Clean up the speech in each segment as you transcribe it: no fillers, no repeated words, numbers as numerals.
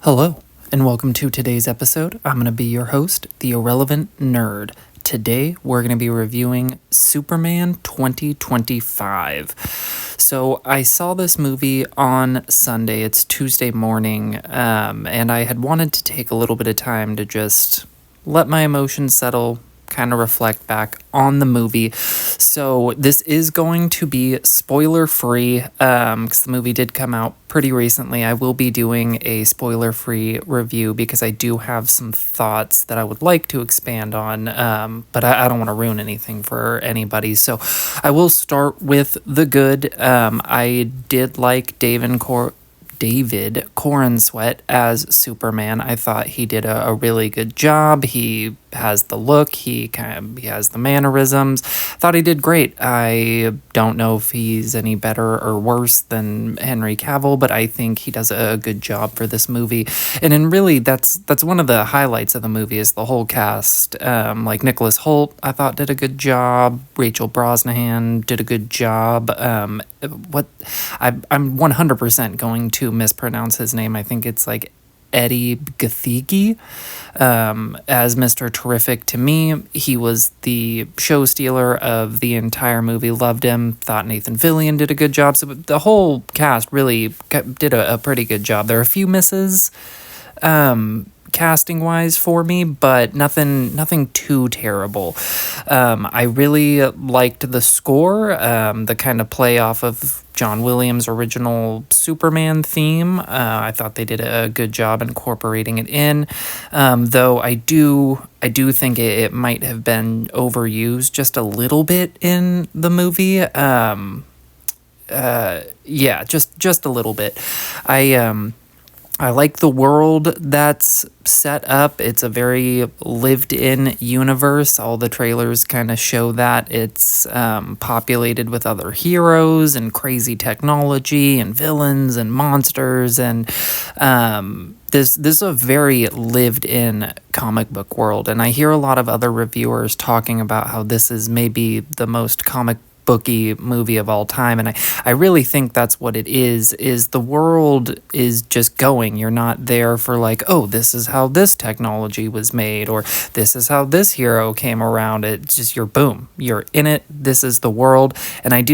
Hello, and welcome to today's episode. I'm going to be your host, the Irrelevant Nerd. Today, we're going to be reviewing Superman 2025. So, I saw this movie on Sunday. It's Tuesday morning, and I had wanted to take a little bit of time to just let my emotions settle, kind of reflect back on the movie. So this is going to be spoiler free because the movie did come out pretty recently. I will be doing a spoiler free review because I do have some thoughts that I would like to expand on, but I don't want to ruin anything for anybody. So I will start with the good. I did like David Corenswet as Superman. I thought he did a really good job. He has the look, he has the mannerisms. Thought he did great. I don't know if he's any better or worse than Henry Cavill, but I think he does a good job for this movie. And then really that's one of the highlights of the movie is the whole cast. Like Nicholas Hoult, I thought did a good job. Rachel Brosnahan did a good job. I'm 100% going to mispronounce his name. I think it's like Eddie Gathegi as Mr. Terrific. To me, he was the show stealer of the entire movie. Loved him. Thought Nathan Fillion did a good job. So the whole cast really did a pretty good job. There are a few misses casting wise for me, but nothing too terrible. I really liked the score, the kind of play off of John Williams' original Superman theme. I thought they did a good job incorporating it in, though I do think it might have been overused just a little bit in the movie. Yeah, just a little bit. I like the world that's set up. It's a very lived-in universe. All the trailers kind of show that. It's populated with other heroes and crazy technology and villains and monsters. And this is a very lived-in comic book world. And I hear a lot of other reviewers talking about how this is maybe the most comic booky movie of all time, and I really think that's what it is the world is just going. You're not there for like, oh, this is how this technology was made, or this is how this hero came around. It's just you're in it. This is the world, and I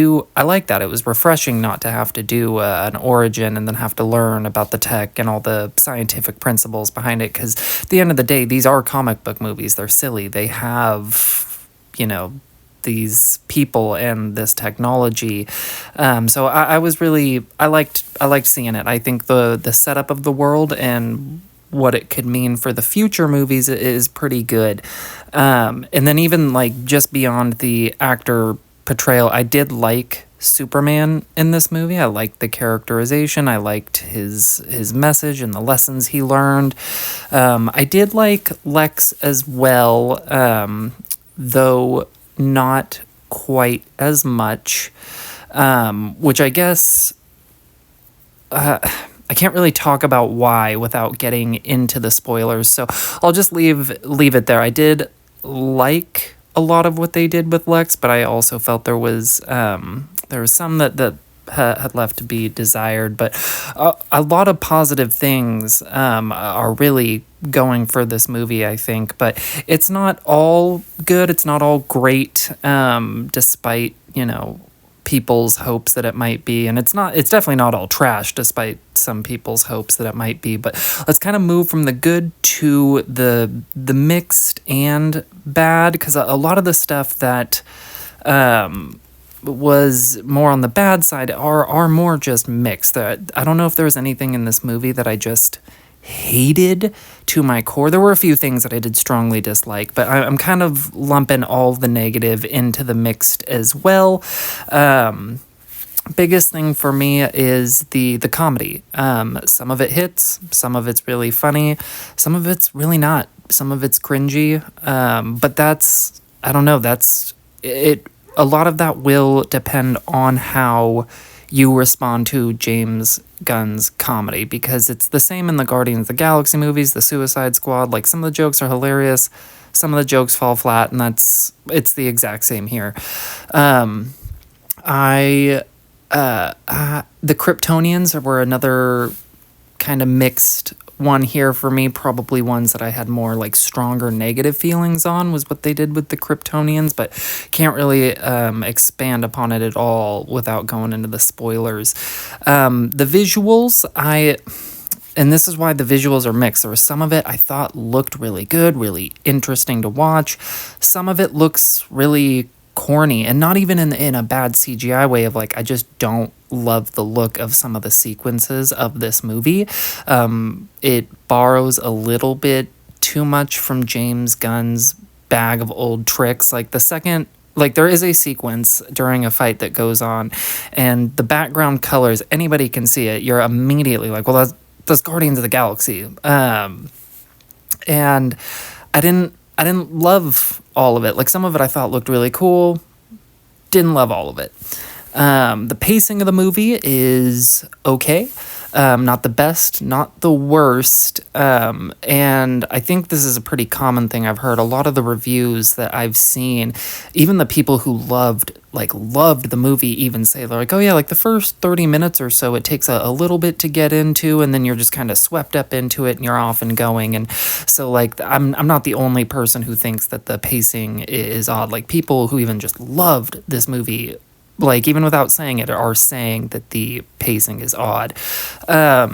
like that. It was refreshing not to have to do an origin and then have to learn about the tech and all the scientific principles behind it, because at the end of the day, these are comic book movies. They're silly. They have, these people and this technology. So I liked seeing it. I think the setup of the world and what it could mean for the future movies is pretty good. And then even like just beyond the actor portrayal, I did like Superman in this movie. I liked the characterization. I liked his message and the lessons he learned. I did like Lex as well, though not quite as much, which I guess I can't really talk about why without getting into the spoilers, so I'll just leave it there. I did like a lot of what they did with Lex, but I also felt there was some that had left to be desired, but a lot of positive things are really going for this movie, I think, but it's not all good, it's not all great, despite, people's hopes that it might be, and it's definitely not all trash despite some people's hopes that it might be. But let's kind of move from the good to the mixed and bad, because a lot of the stuff that was more on the bad side are more just mixed. I don't know if there was anything in this movie that I just hated to my core. There were a few things that I did strongly dislike, but I'm kind of lumping all the negative into the mixed as well. Biggest thing for me is the comedy. Some of it hits, some of it's really funny, some of it's really not. Some of it's cringy, but I don't know, that's it. A lot of that will depend on how you respond to James Gunn's comedy, because it's the same in the Guardians of the Galaxy movies, the Suicide Squad. Like, some of the jokes are hilarious, some of the jokes fall flat, and it's the exact same here. The Kryptonians were another kind of mixed one here for me, probably ones that I had more like stronger negative feelings on, was what they did with the Kryptonians, but can't really expand upon it at all without going into the spoilers. The visuals, and this is why the visuals are mixed. There was some of it I thought looked really good, really interesting to watch. Some of it looks really corny, and not even in a bad CGI way of like, I just don't love the look of some of the sequences of this movie. It borrows a little bit too much from James Gunn's bag of old tricks. Like the second, like there is a sequence during a fight that goes on, and the background colors, anybody can see it. You're immediately like, well, that's Guardians of the Galaxy. And I didn't love all of it. Like some of it I thought looked really cool. Didn't love all of it. The pacing of the movie is okay. Not the best, not the worst. And I think this is a pretty common thing I've heard. A lot of the reviews that I've seen, even the people who loved the movie even say, they're like, oh yeah, like the first 30 minutes or so, it takes a little bit to get into, and then you're just kind of swept up into it and you're off and going. And so like, I'm not the only person who thinks that the pacing is odd. Like people who even just loved this movie, like even without saying it, are saying that the pacing is odd. I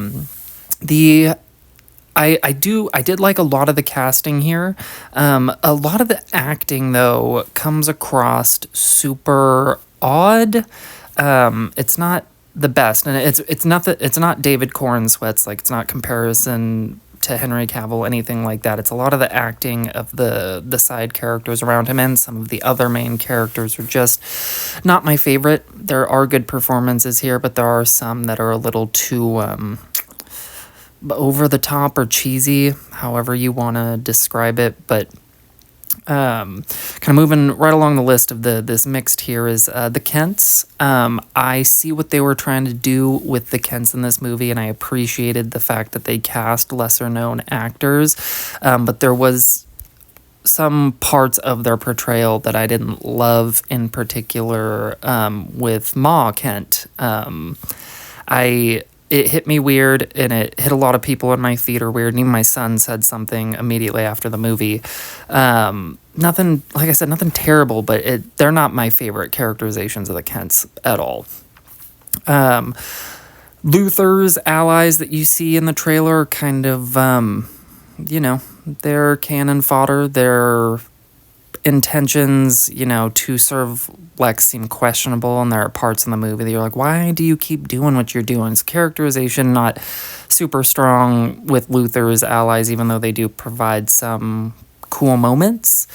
did like a lot of the casting here. A lot of the acting though comes across super odd. It's not the best, and it's not David Corn sweats, like it's not comparison to Henry Cavill, anything like that. It's a lot of the acting of the side characters around him, and some of the other main characters are just not my favorite. There are good performances here, but there are some that are a little too over the top or cheesy, however you want to describe it. But kind of moving right along the list of this mixed here is the Kents. I see what they were trying to do with the Kents in this movie, and I appreciated the fact that they cast lesser known actors, but there was some parts of their portrayal that I didn't love, in particular with Ma Kent. It hit me weird, and it hit a lot of people in my theater weird, and even my son said something immediately after the movie. Nothing, like I said, nothing terrible, but they're not my favorite characterizations of the Kents at all. Luther's allies that you see in the trailer are kind of, they're cannon fodder. Their intentions, to serve Lex seem questionable, and there are parts in the movie that you're like, why do you keep doing what you're doing? It's characterization not super strong with Luther's allies, even though they do provide some cool moments.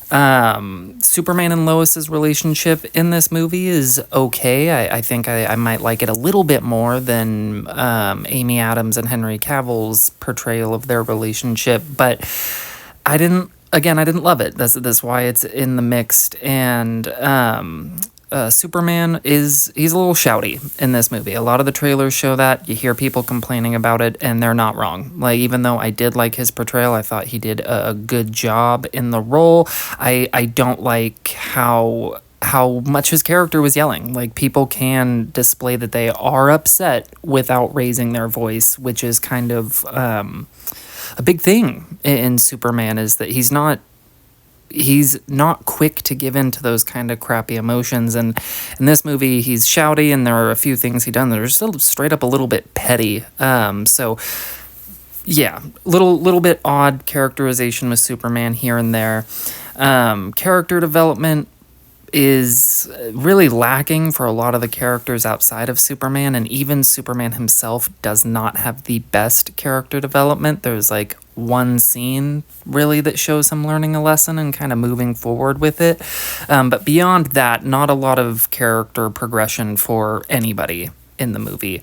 Superman and Lois's relationship in this movie is okay. I think I might like it a little bit more than Amy Adams and Henry Cavill's portrayal of their relationship, but I didn't love it. That's why it's in the mixed. And Superman he's a little shouty in this movie. A lot of the trailers show that. You hear people complaining about it, and they're not wrong. Like, even though I did like his portrayal, I thought he did a good job in the role. I don't like how much his character was yelling. Like, people can display that they are upset without raising their voice, which is kind of a big thing in Superman, is that he's not quick to give in to those kind of crappy emotions. And in this movie, he's shouty, and there are a few things he done that are still straight up a little bit petty. So yeah, little bit odd characterization with Superman here and there. Character development is really lacking for a lot of the characters outside of Superman, and even Superman himself does not have the best character development. There's like one scene really that shows him learning a lesson and kind of moving forward with it, but beyond that, not a lot of character progression for anybody in the movie.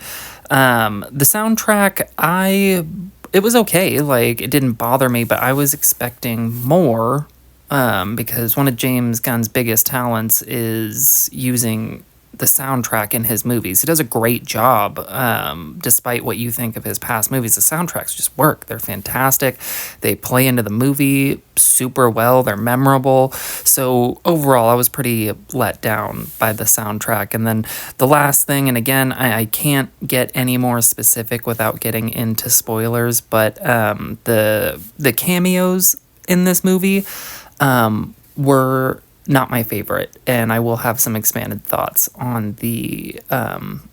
The soundtrack, it was okay. Like, it didn't bother me, but I was expecting more. Because one of James Gunn's biggest talents is using the soundtrack in his movies. He does a great job, despite what you think of his past movies. The soundtracks just work. They're fantastic. They play into the movie super well. They're memorable. So overall, I was pretty let down by the soundtrack. And then the last thing, and again, I can't get any more specific without getting into spoilers, but the cameos in this movie were not my favorite, and I will have some expanded thoughts on the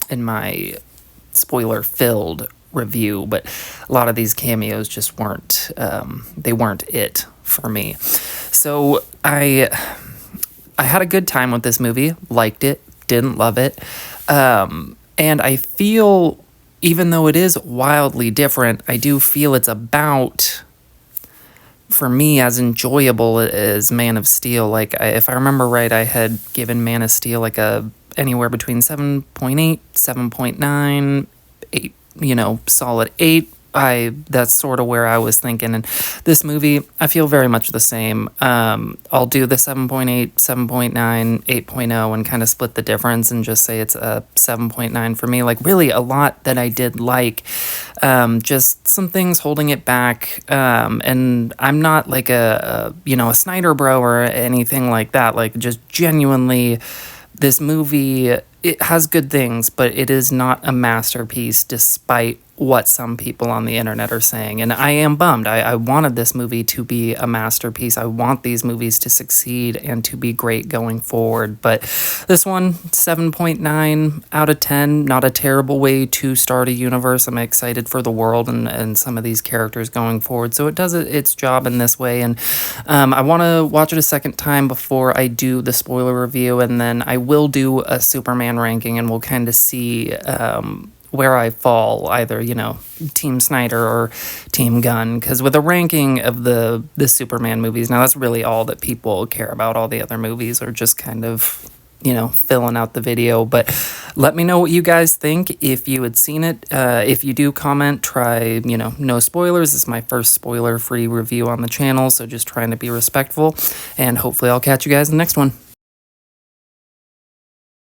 in my spoiler-filled review. But a lot of these cameos just weren't they weren't it for me. So I had a good time with this movie, liked it, didn't love it, and I feel, even though it is wildly different, I do feel it's about, for me, as enjoyable as Man of Steel. Like, if I remember right, I had given Man of Steel like a anywhere between 7.8, 7.9, 8, solid 8. That's sort of where I was thinking. And this movie, I feel very much the same. I'll do the 7.8, 7.9, 8.0 and kind of split the difference and just say it's a 7.9 for me. Like, really a lot that I did like. Just some things holding it back. And I'm not like a Snyder bro or anything like that. Like, just genuinely, this movie, it has good things, but it is not a masterpiece despite what some people on the internet are saying. And I am bummed. I wanted this movie to be a masterpiece. I want these movies to succeed and to be great going forward. But this one, 7.9 out of 10, not a terrible way to start a universe. I'm excited for the world and some of these characters going forward. So it does its job in this way. And I want to watch it a second time before I do the spoiler review. And then I will do a Superman ranking, and we'll kind of see where I fall, either, Team Snyder or Team Gunn. Because with a ranking of the Superman movies, now that's really all that people care about. All the other movies are just kind of, filling out the video. But let me know what you guys think if you had seen it. If you do comment, try, no spoilers. This is my first spoiler-free review on the channel, so just trying to be respectful. And hopefully I'll catch you guys in the next one.